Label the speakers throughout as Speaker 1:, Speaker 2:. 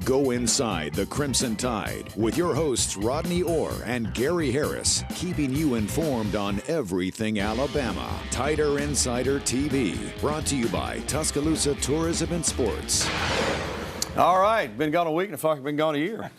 Speaker 1: Go inside the Crimson Tide with your hosts Rodney Orr and Gary Harris, keeping you informed on everything Alabama. Tider Insider TV, brought to you by Tuscaloosa Tourism and Sports.
Speaker 2: All right, been gone a week and I feel like I've been gone a year.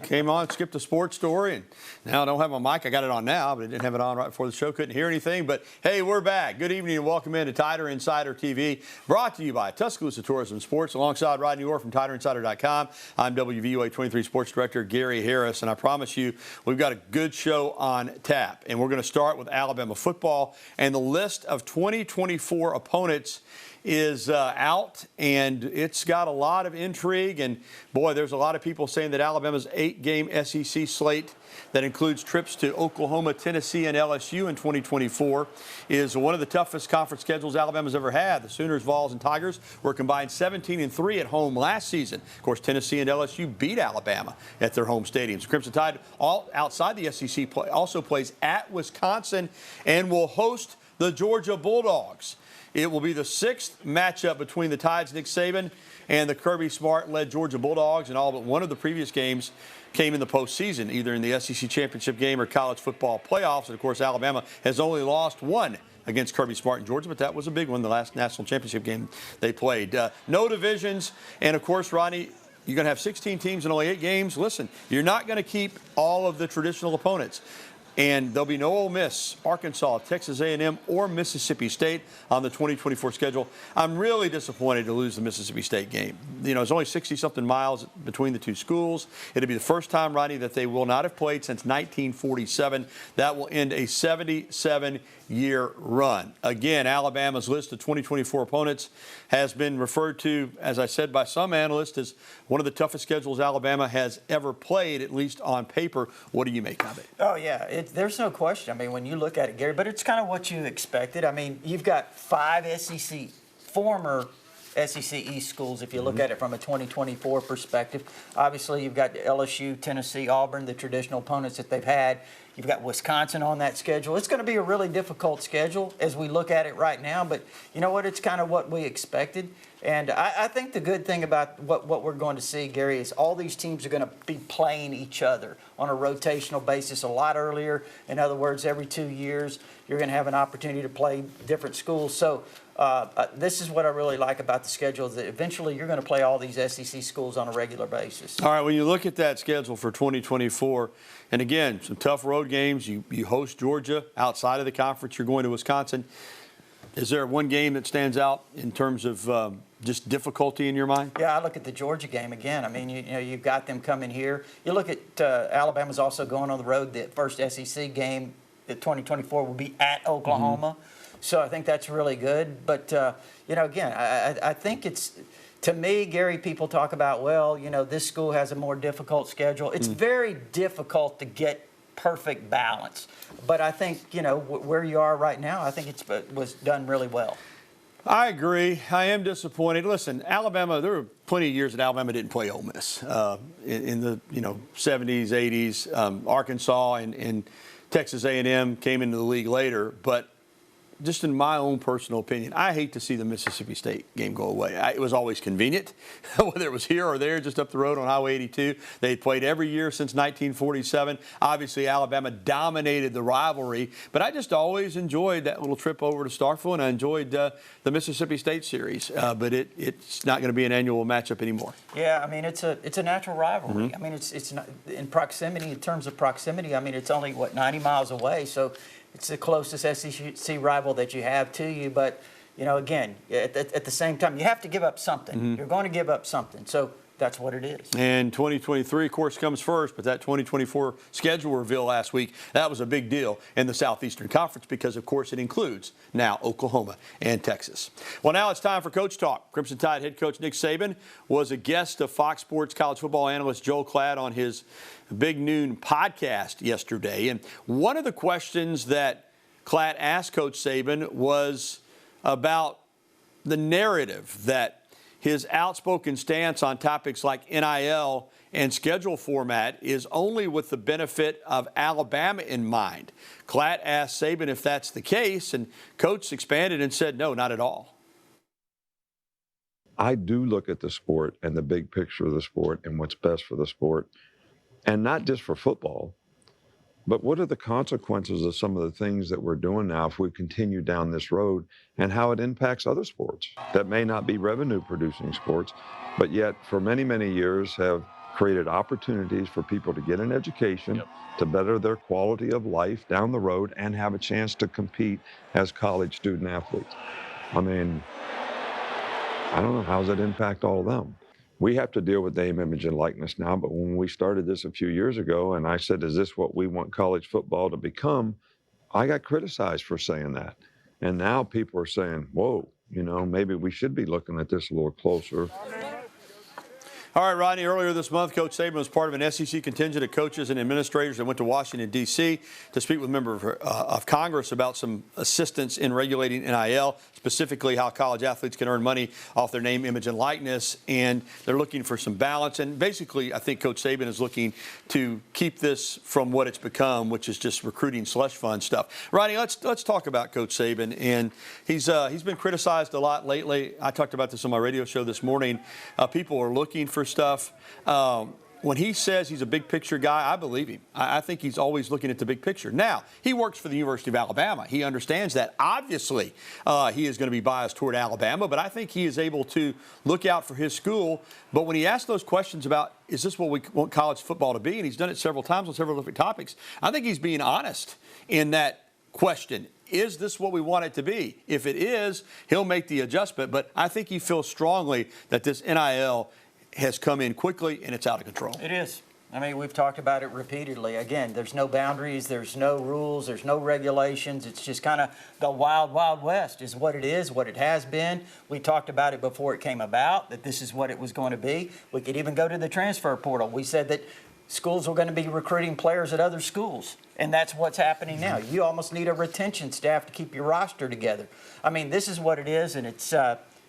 Speaker 2: Came on, skipped a sports story, and now I don't have my mic. I got it on now, but I didn't have it on right before the show. Couldn't hear anything, but hey, we're back. Good evening and welcome into Tider Insider TV, brought to you by Tuscaloosa Tourism and Sports, alongside Rodney Orr from TiderInsider.com. I'm WVUA 23 Sports Director Gary Harris, and I promise you we've got a good show on tap. And we're going to start with Alabama football, and the list of 2024 opponents is out, and it's got a lot of intrigue. And boy, there's a lot of people saying that Alabama's 8-game SEC slate that includes trips to Oklahoma, Tennessee, and LSU in 2024 is one of the toughest conference schedules Alabama's ever had. The Sooners, Vols, and Tigers were combined 17-3 at home last season. Of course, Tennessee and LSU beat Alabama at their home stadiums. Crimson Tide, all outside the SEC, also plays at Wisconsin and will host the Georgia Bulldogs. It will be the 6th matchup between the Tide's Nick Saban and the Kirby Smart-led Georgia Bulldogs, and all but one of the previous games came in the postseason, either in the SEC championship game or college football playoffs. And, of course, Alabama has only lost one against Kirby Smart and Georgia, but that was a big one, the last national championship game they played. No divisions, and, of course, Rodney, you're going to have 16 teams in only 8 games. Listen, you're not going to keep all of the traditional opponents. And there'll be no Ole Miss, Arkansas, Texas A&M, or Mississippi State on the 2024 schedule. I'm really disappointed to lose the Mississippi State game. You know, it's only 60-something miles between the two schools. It'll be the first time, Rodney, that they will not have played since 1947. That will end a 77-year run. Again, Alabama's list of 2024 opponents has been referred to, as I said, by some analysts as one of the toughest schedules Alabama has ever played, at least on paper. What do you make of it?
Speaker 3: Oh, yeah. There's no question. I mean, when you look at it, Gary, but it's kind of what you expected. I mean, you've got 5 former SEC East schools, if you look at it from a 2024 perspective. Obviously, you've got LSU, Tennessee, Auburn, the traditional opponents that they've had. You've got Wisconsin on that schedule. It's going to be a really difficult schedule as we look at it right now, but you know what? It's kind of what we expected. And I think the good thing about what we're going to see, Gary, is all these teams are going to be playing each other on a rotational basis a lot earlier. In other words, every 2 years, you're going to have an opportunity to play different schools. So this is what I really like about the schedule, is that eventually you're going to play all these SEC schools on a regular basis.
Speaker 2: All right, when you look at that schedule for 2024, and again, some tough road games. You host Georgia. Outside of the conference, you're going to Wisconsin. Is there one game that stands out in terms of just difficulty in your mind?
Speaker 3: Yeah, I look at the Georgia game again. I mean, you know, you've got them coming here. You look at Alabama's also going on the road. The first SEC game, the 2024, will be at Oklahoma. So I think that's really good. But, you know, again, I think it's – to me, Gary, people talk about, well, you know, this school has a more difficult schedule. It's very difficult to get perfect balance. But I think, you know, where you are right now, I think it was done really well.
Speaker 2: I agree. I am disappointed. Listen, Alabama, there were plenty of years that Alabama didn't play Ole Miss in the 70s, 80s. Arkansas and Texas A&M came into the league later. But just in my own personal opinion, I hate to see the Mississippi State game go away. It was always convenient, whether it was here or there, just up the road on Highway 82. They had played every year since 1947. Obviously, Alabama dominated the rivalry, but I just always enjoyed that little trip over to Starkville, and I enjoyed the Mississippi State series. But it's not going to be an annual matchup anymore.
Speaker 3: Yeah, I mean, it's a natural rivalry. I mean, it's not in proximity, in terms of proximity. I mean, it's only, 90 miles away, so it's the closest SEC rival that you have to you. But, you know, again, at the same time, you have to give up something. You're going to give up something. So that's what it is.
Speaker 2: And 2023, of course, comes first. But that 2024 schedule reveal last week, that was a big deal in the Southeastern Conference because, of course, it includes now Oklahoma and Texas. Well, now it's time for Coach Talk. Crimson Tide head coach Nick Saban was a guest of Fox Sports college football analyst Joel Klatt on his Big Noon podcast yesterday. And one of the questions that Klatt asked Coach Saban was about the narrative that his outspoken stance on topics like NIL and schedule format is only with the benefit of Alabama in mind. Klatt asked Saban if that's the case, and Coach expanded and said, no, not at all.
Speaker 4: I do look at the sport and the big picture of the sport and what's best for the sport, and not just for football, but what are the consequences of some of the things that we're doing now if we continue down this road, and how it impacts other sports that may not be revenue-producing sports, but yet for many, many years have created opportunities for people to get an education, to better their quality of life down the road, and have a chance to compete as college student athletes. I mean, I don't know, how does that impact all of them? We have to deal with name, image, and likeness now, but when we started this a few years ago, and I said, is this what we want college football to become? I got criticized for saying that. And now people are saying, whoa, you know, maybe we should be looking at this a little closer.
Speaker 2: All right, Rodney, earlier this month, Coach Saban was part of an SEC contingent of coaches and administrators that went to Washington, D.C. to speak with members of Congress about some assistance in regulating NIL, specifically how college athletes can earn money off their name, image, and likeness. And they're looking for some balance. And basically, I think Coach Saban is looking to keep this from what it's become, which is just recruiting slush fund stuff. Rodney, let's talk about Coach Saban. And he's been criticized a lot lately. I talked about this on my radio show this morning. People are looking for stuff. When he says he's a big picture guy, I believe him. I think he's always looking at the big picture. Now, he works for the University of Alabama. He understands that. Obviously, he is going to be biased toward Alabama, but I think he is able to look out for his school. But when he asks those questions about, is this what we want college football to be? And he's done it several times on several different topics. I think he's being honest in that question. Is this what we want it to be? If it is, he'll make the adjustment. But I think he feels strongly that this NIL has come in quickly and it's out of control.
Speaker 3: It is. I mean, we've talked about it repeatedly. Again, there's no boundaries, there's no rules, there's no regulations. It's just kind of the wild, wild west is what it is, what it has been. We talked about it before it came about, that this is what it was going to be. We could even go to the transfer portal. We said that schools were going to be recruiting players at other schools, and that's what's happening now. You almost need a retention staff to keep your roster together. I mean, this is what it is, and it's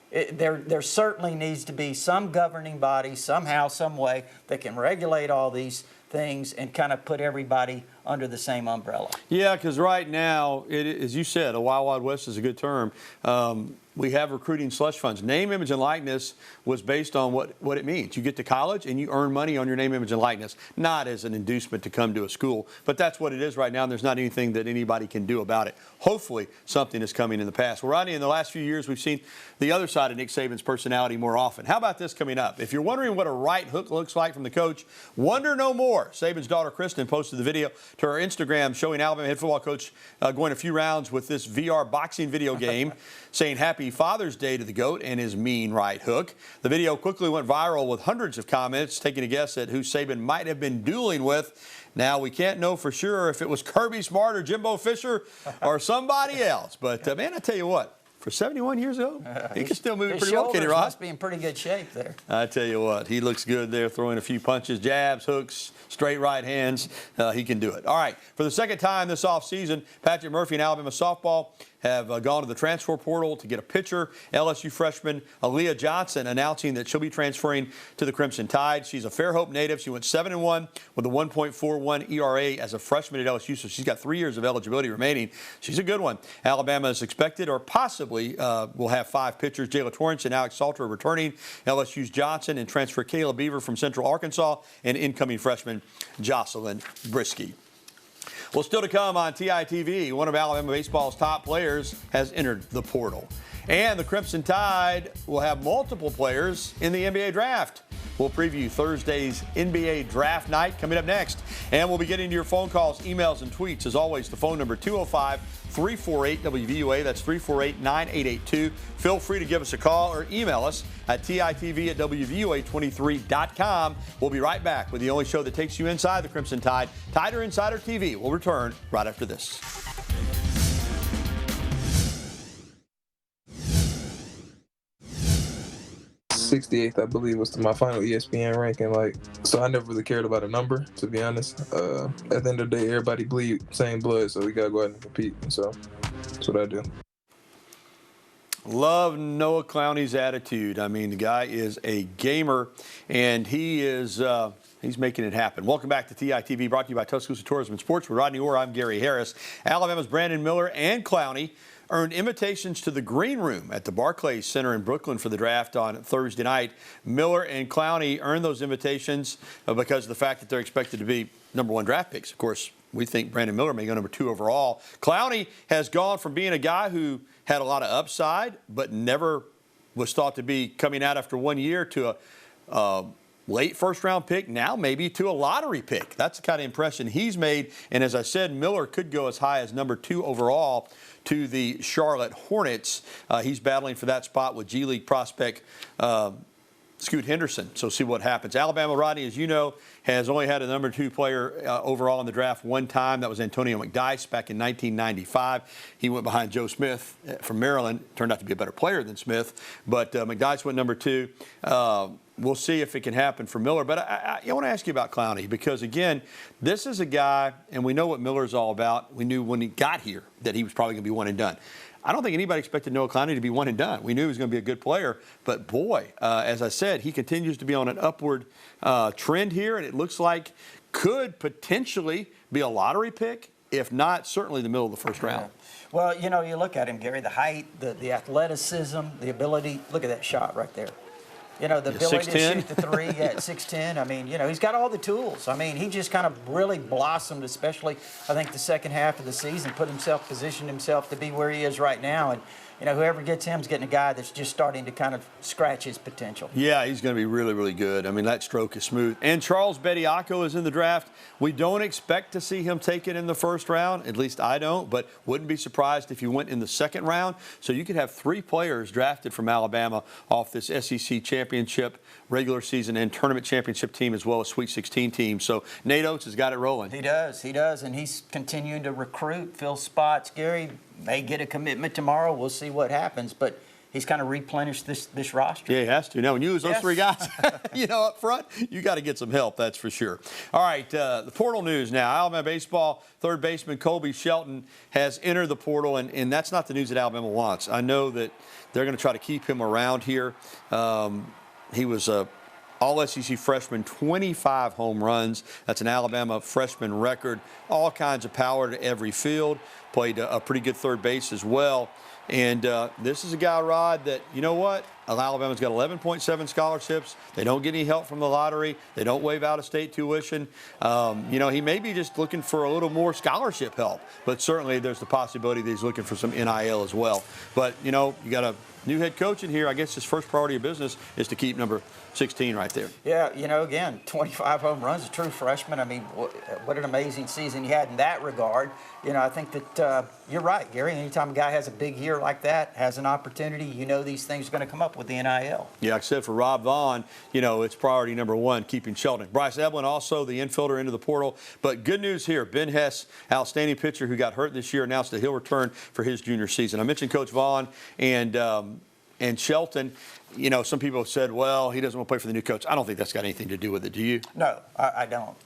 Speaker 3: there certainly needs to be some governing body somehow, some way that can regulate all these things and kind of put everybody under the same umbrella.
Speaker 2: Yeah, because right now, as you said, a wild, wild west is a good term. We have recruiting slush funds. Name, image, and likeness was based on what it means. You get to college and you earn money on your name, image, and likeness, not as an inducement to come to a school. But that's what it is right now, and there's not anything that anybody can do about it. Hopefully, something is coming in the past. Well, Rodney, in the last few years, we've seen the other side of Nick Saban's personality more often. How about this coming up? If you're wondering what a right hook looks like from the coach, wonder no more. Saban's daughter, Kristen, posted the video to her Instagram showing Alabama head football coach going a few rounds with this VR boxing video game, saying Happy Father's Day to the GOAT and his mean right hook. The video quickly went viral with hundreds of comments taking a guess at who Saban might have been dueling with. Now, we can't know for sure if it was Kirby Smart or Jimbo Fisher or somebody else. But, man, I tell you what, for 71 years ago, he can still move it pretty well, Kenny Rod.
Speaker 3: Must be in pretty good shape there.
Speaker 2: I tell you what, he looks good there, throwing a few punches, jabs, hooks, straight right hands. He can do it. All right, for the second time this offseason, Patrick Murphy and Alabama softball have gone to the transfer portal to get a pitcher. LSU freshman Aaliyah Johnson announcing that she'll be transferring to the Crimson Tide. She's a Fairhope native. She went 7-1 with a 1.41 ERA as a freshman at LSU, so she's got 3 years of eligibility remaining. She's a good one. Alabama is expected, or possibly will have 5 pitchers. Jayla Torrance and Alex Salter returning. LSU's Johnson and transfer Kayla Beaver from Central Arkansas, and incoming freshman Jocelyn Brisky. Well, still to come on TITV, one of Alabama baseball's top players has entered the portal. And the Crimson Tide will have multiple players in the NBA draft. We'll preview Thursday's NBA draft night coming up next. And we'll be getting to your phone calls, emails, and tweets. As always, the phone number 205-348-WVUA. That's 348-9882. Feel free to give us a call or email us at TITV@WVUA23.com. We'll be right back with the only show that takes you inside the Crimson Tide, Tider Insider TV. We'll return right after this.
Speaker 5: 68th, I believe, was my final ESPN ranking. So I never really cared about a number, to be honest. At the end of the day, everybody bleed same blood, so we gotta go out and compete. And so that's what I do.
Speaker 2: Love Noah Clowney's attitude. I mean, the guy is a gamer, and he is he's making it happen. Welcome back to TITV, brought to you by Tuscaloosa Tourism and Sports. With Rodney Orr, I'm Gary Harris. Alabama's Brandon Miller and Clowney earned invitations to the green room at the Barclays Center in Brooklyn for the draft on Thursday night. Miller and Clowney earned those invitations because of the fact that they're expected to be #1 draft picks. Of course, we think Brandon Miller may go #2 overall. Clowney has gone from being a guy who had a lot of upside but never was thought to be coming out after 1 year to a late first-round pick, now maybe to a lottery pick. That's the kind of impression he's made. And as I said, Miller could go as high as #2 overall to the Charlotte Hornets. He's battling for that spot with G League prospect Scoot Henderson. So see what happens. Alabama, Rodney, as you know, has only had a #2 player overall in the draft one time. That was Antonio McDyess back in 1995. He went behind Joe Smith from Maryland. Turned out to be a better player than Smith. But McDyess went #2. We'll see if it can happen for Miller. But I want to ask you about Clowney because, again, this is a guy, and we know what Miller's all about. We knew when he got here that he was probably going to be one and done. I don't think anybody expected Noah Clowney to be one and done. We knew he was going to be a good player. But, boy, as I said, he continues to be on an upward trend here, and it looks like could potentially be a lottery pick, if not certainly the middle of the first round.
Speaker 3: Well, you know, you look at him, Gary, the height, the athleticism, the ability. Look at that shot right there. You know, the ability
Speaker 2: 6'10".
Speaker 3: to shoot the three at 6'10". I mean, you know, he's got all the tools. I mean, he just kind of really blossomed, especially, I think, the second half of the season, positioned himself to be where he is right now. And, you know, whoever gets him is getting a guy that's just starting to kind of scratch his potential.
Speaker 2: Yeah, he's going to be really, really good. I mean, that stroke is smooth. And Charles Bediako is in the draft. We don't expect to see him take it in the first round. At least I don't, but wouldn't be surprised if he went in the second round. So you could have 3 players drafted from Alabama off this SEC championship, regular season, and tournament championship team, as well as Sweet 16 team. So Nate Oates has got it rolling.
Speaker 3: He does, and he's continuing to recruit, fill spots. Gary may get a commitment tomorrow. We'll see what happens, but he's kind of replenished this roster.
Speaker 2: Yeah, he has to. Now, when you lose those 3 guys, you know, up front, you got to get some help, that's for sure. All right, the portal news now. Alabama baseball third baseman Colby Shelton has entered the portal, and that's not the news that Alabama wants. I know that they're going to try to keep him around here. He was a all-SEC freshman, 25 home runs. That's an Alabama freshman record. All kinds of power to every field. Played a pretty good third base as well. And this is a guy, Rod, that, you know what? Alabama's got 11.7 scholarships. They don't get any help from the lottery. They don't waive out-of-state tuition. You know, he may be just looking for a little more scholarship help. But certainly there's the possibility that he's looking for some NIL as well. But, you know, you got a new head coach in here. I guess his first priority of business is to keep number 16 right there.
Speaker 3: Yeah, you know, again, 25 home runs, a true freshman. I mean, what an amazing season he had in that regard. You know, I think that you're right, Gary. Anytime a guy has a big year like that, has an opportunity, you know these things are going to come up with the NIL.
Speaker 2: Yeah, like I said, for Rob Vaughn, you know, it's priority #1, keeping Shelton. Bryce Evelyn, also the infielder, into the portal. But good news here, Ben Hess, outstanding pitcher who got hurt this year, announced that he'll return for his junior season. I mentioned Coach Vaughn and Shelton. You know, some people have said, well, he doesn't want to play for the new coach. I don't think that's got anything to do with it. Do you?
Speaker 3: No, I don't.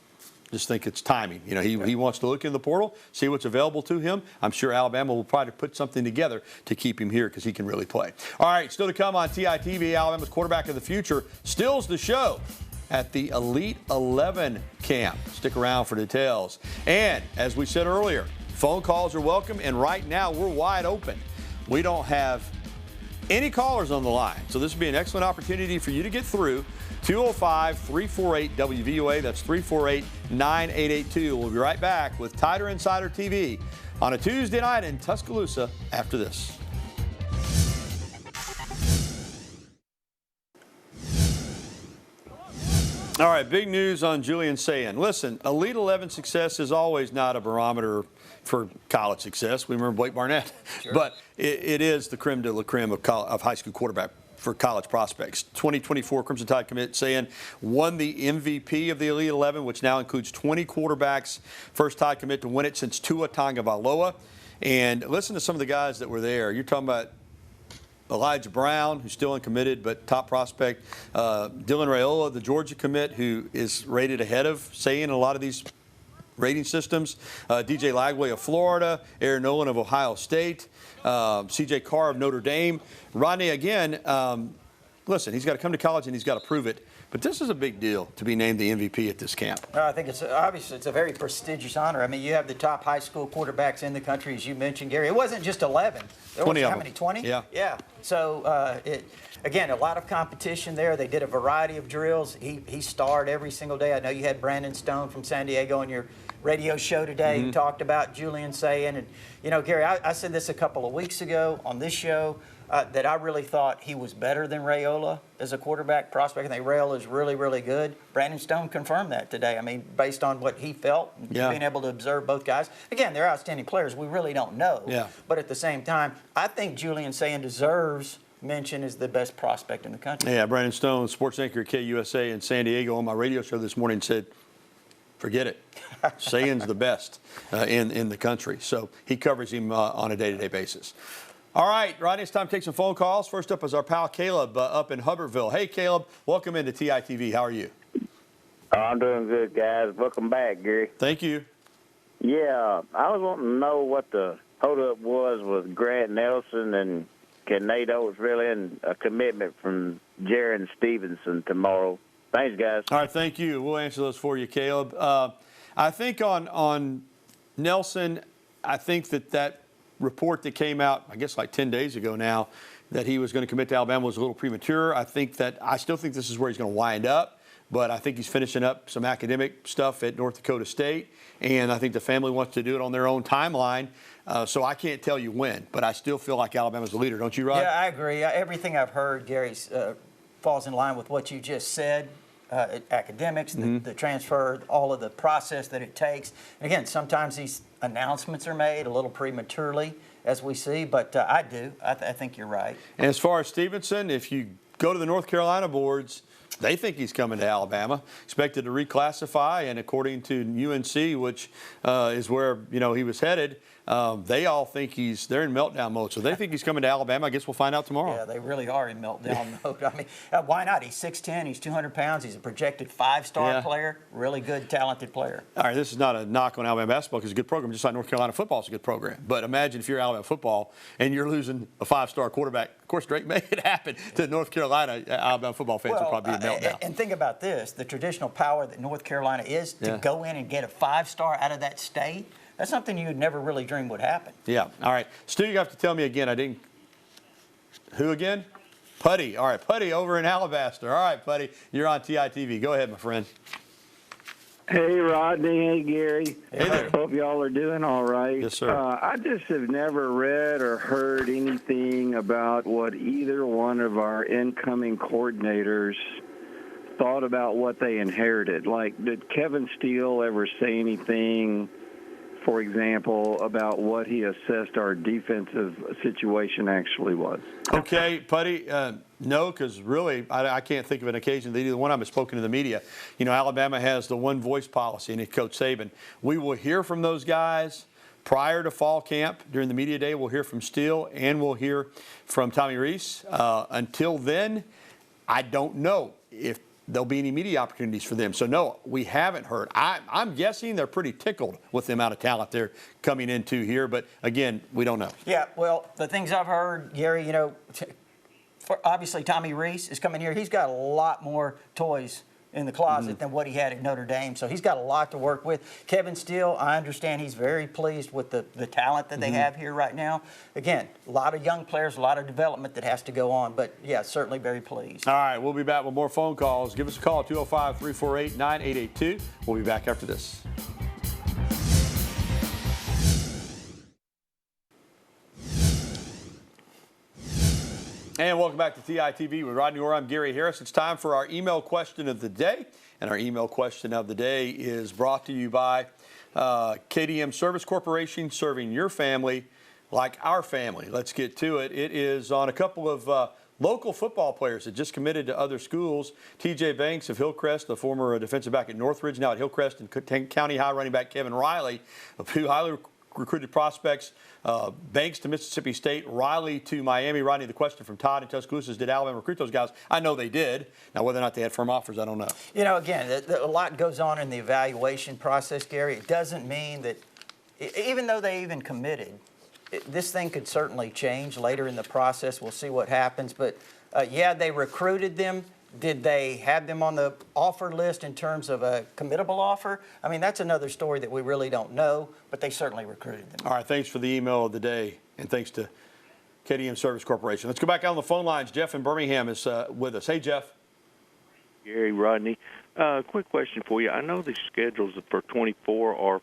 Speaker 2: Just think it's timing. You know, he wants to look in the portal, see what's available to him. I'm sure Alabama will probably put something together to keep him here because he can really play. All right, still to come on TITV, Alabama's quarterback of the future stills the show at the Elite 11 camp. Stick around for details. And as we said earlier, phone calls are welcome, and right now we're wide open. We don't have any callers on the line, so this would be an opportunity for you to get through. 205-348-WVUA. That's 348-9882. We'll be right back with Tider Insider TV on a Tuesday night in Tuscaloosa after this. All right, big news on Julian Sayin. Listen, Elite 11 success is always not a barometer for college success. We remember Blake Barnett. Sure. But it is the creme de la creme of high school quarterback for college prospects. 2024 Crimson Tide commit Sayin won the MVP of the Elite 11, which now includes 20 quarterbacks. First Tide commit to win it since Tua Tagovailoa. And listen to some of the guys that were there. You're talking about Elijah Brown, who's still uncommitted, but top prospect. Dylan Raiola, the Georgia commit, who is rated ahead of Sayin in a lot of these rating systems. DJ Lagway of Florida, Aaron Nolan of Ohio State, CJ Carr of Notre Dame. Rodney, again, listen, he's got to come to college and he's got to prove it. But this is a big deal to be named the MVP at this camp.
Speaker 3: I think it's obviously it's a very prestigious honor. I mean, you have the top high school quarterbacks in the country, as you mentioned, Gary. It wasn't just 11. There
Speaker 2: 20
Speaker 3: was,
Speaker 2: of
Speaker 3: how
Speaker 2: them.
Speaker 3: many? 20?
Speaker 2: Yeah.
Speaker 3: Yeah. So, again, a lot of competition there. They did a variety of drills. He starred every single day. I know you had Brandon Stone from San Diego on your radio show today who talked about Julian Saban. And, you know, Gary, I said this a couple of weeks ago on this show. That I really thought he was better than Raiola as a quarterback prospect. I think Raiola is really, really good. Brandon Stone confirmed that today. I mean, based on what he felt, being able to observe both guys. Again, they're outstanding players. We really don't know.
Speaker 2: Yeah.
Speaker 3: But at the same time, I think Julian Saban deserves mention as the best prospect in the country.
Speaker 2: Yeah, Brandon Stone, sports anchor at KUSA in San Diego, on my radio show this morning said, forget it. Saban's the best in the country. So he covers him on a day-to-day basis. All right, Rodney, it's time to take some phone calls. First up is our pal Caleb up in Hubbardville. Hey, Caleb, welcome into TITV. How are you?
Speaker 6: I'm doing good, guys. Welcome back, Gary.
Speaker 2: Thank you.
Speaker 6: Yeah, I was wanting to know what the holdup was with Grant Nelson and can Nate Oates really in a commitment from Jaron Stevenson tomorrow. Thanks, guys.
Speaker 2: All right, thank you. We'll answer those for you, Caleb. I think on Nelson, I think that report that came out, I guess like 10 days ago now, that he was going to commit to Alabama was a little premature. I still think this is where he's going to wind up, but I think he's finishing up some academic stuff at North Dakota State, and I think the family wants to do it on their own timeline. So I can't tell you when, but I still feel like Alabama's the leader. Don't you, Rod?
Speaker 3: Yeah, I agree. Everything I've heard, Gary, falls in line with what you just said. Academics, the transfer, all of the process that it takes. And again, sometimes these announcements are made a little prematurely, as we see, but I think you're right.
Speaker 2: And as far as Stevenson, if you go to the North Carolina boards, they think he's coming to Alabama, expected to reclassify, and according to UNC, which is where he was headed, they all think they're in meltdown mode. So they think he's coming to Alabama. I guess we'll find out tomorrow.
Speaker 3: Yeah, they really are in meltdown mode. I mean, why not? He's 6'10", he's 200 pounds, he's a projected 5-star player, really good, talented player.
Speaker 2: All right, this is not a knock on Alabama basketball because it's a good program, just like North Carolina football is a good program. But imagine if you're Alabama football and you're losing a 5-star quarterback. Of course, Drake made it happen to North Carolina. Alabama football fans will probably be in meltdown.
Speaker 3: And think about this, the traditional power that North Carolina is to go in and get a 5-star out of that state. That's something you'd never really dream would happen.
Speaker 2: Yeah. All right. Stu, you have to tell me again. Who again? Putty. All right. Putty over in Alabaster. All right, Putty. You're on TITV. Go ahead, my friend.
Speaker 7: Hey, Rodney. Hey, Gary.
Speaker 2: Hey there.
Speaker 7: Hope y'all are doing all right.
Speaker 2: Yes, sir.
Speaker 7: I just have never read or heard anything about what either one of our incoming coordinators thought about what they inherited. Like, did Kevin Steele ever say anything, for example, about what he assessed our defensive situation actually was?
Speaker 2: Okay, Putty, no, because really I can't think of an occasion that either one of them has spoken to the media. Alabama has the one voice policy, and it's Coach Saban. We will hear from those guys prior to fall camp. During the media day, we'll hear from Steele and we'll hear from Tommy Rees. Until then, I don't know if there'll be any media opportunities for them. So, no, we haven't heard. I'm guessing they're pretty tickled with the amount of talent they're coming into here. But, again, we don't know.
Speaker 3: Yeah, well, the things I've heard, Gary, obviously Tommy Rees is coming here. He's got a lot more toys in the closet than what he had at Notre Dame. So he's got a lot to work with. Kevin Steele, I understand he's very pleased with the talent that they have here right now. Again, a lot of young players, a lot of development that has to go on. But, yeah, certainly very pleased.
Speaker 2: All right, we'll be back with more phone calls. Give us a call, 205-348-9882. We'll be back after this. And welcome back to TITV with Rodney Orr. I'm Gary Harris. It's time for our email question of the day. And our email question of the day is brought to you by KDM Service Corporation, serving your family like our family. Let's get to it. It is on a couple of local football players that just committed to other schools. TJ Banks of Hillcrest, the former defensive back at Northridge, now at Hillcrest, and County High running back Kevin Riley, of two highly recruited prospects. Banks to Mississippi State, Riley to Miami. Rodney, the question from Todd in Tuscaloosa is, did Alabama recruit those guys? I know they did. Now, whether or not they had firm offers, I don't know.
Speaker 3: Again, a lot goes on in the evaluation process, Gary. It doesn't mean that, even though they even committed, this thing could certainly change later in the process. We'll see what happens. But, yeah, they recruited them. Did they have them on the offer list in terms of a committable offer? I mean, that's another story that we really don't know, but they certainly recruited them.
Speaker 2: All right, thanks for the email of the day, and thanks to KDM Service Corporation. Let's go back out on the phone lines. Jeff in Birmingham is with us. Hey, Jeff.
Speaker 8: Gary, Rodney, quick question for you. I know the schedules for 24 are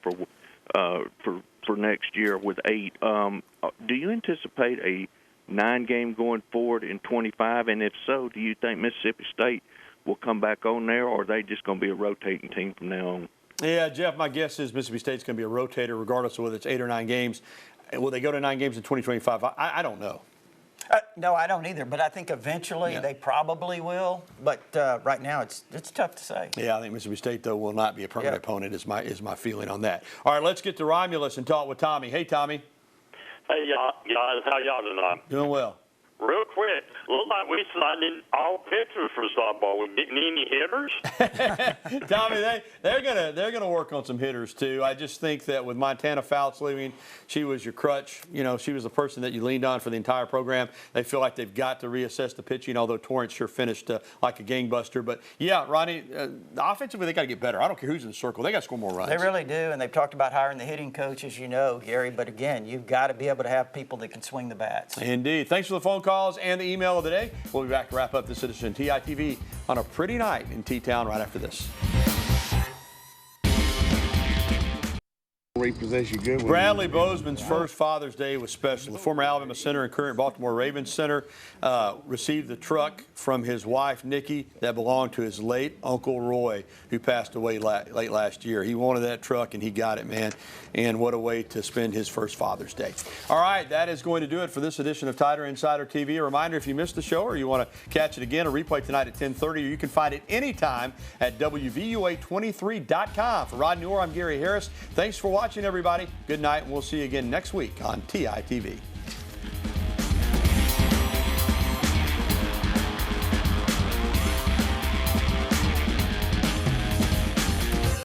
Speaker 8: for next year with 8. Do you anticipate a 9-game going forward in 25? And if so, do you think Mississippi State will come back on there, or are they just going to be a rotating team from now on?
Speaker 2: Yeah, Jeff, my guess is Mississippi State's going to be a rotator regardless of whether it's 8 or 9 games. Will they go to 9 games in 2025? I don't know.
Speaker 3: No, I don't either, but I think eventually they probably will. But right now, it's tough to say.
Speaker 2: Yeah, I think Mississippi State, though, will not be a permanent opponent is my feeling on that. All right, let's get to Romulus and talk with Tommy. Hey, Tommy.
Speaker 9: Hey, y'all, guys, how y'all tonight?
Speaker 2: Doing well.
Speaker 9: Real quick, look like we signed in all pitchers for softball. We getting any hitters?
Speaker 2: Tommy, they're gonna work on some hitters too. I just think that with Montana Fouts leaving, she was your crutch. You know, she was the person that you leaned on for the entire program. They feel like they've got to reassess the pitching, although Torrance sure finished like a gangbuster. But yeah, Ronnie, offensively they got to get better. I don't care who's in the circle. They got to score more runs.
Speaker 3: They really do, and they've talked about hiring the hitting coach, as you know, Gary. But again, you've got to be able to have people that can swing the bats.
Speaker 2: Indeed. Thanks for the phone calls and the email of the day. We'll be back to wrap up this edition of TITV on a pretty night in T-Town right after this.
Speaker 10: Repossess you good.
Speaker 2: Bradley Bozeman's first Father's Day was special. The former Alabama center and current Baltimore Ravens center received the truck from his wife, Nikki, that belonged to his late Uncle Roy, who passed away late last year. He wanted that truck, and he got it, man. And what a way to spend his first Father's Day. All right, that is going to do it for this edition of Tider Insider TV. A reminder, if you missed the show or you want to catch it again, a replay tonight at 10:30, or you can find it anytime at WVUA23.com. For Rodney Orr, I'm Gary Harris. Thanks for watching, everybody. Good night, and we'll see you again next week on TITV.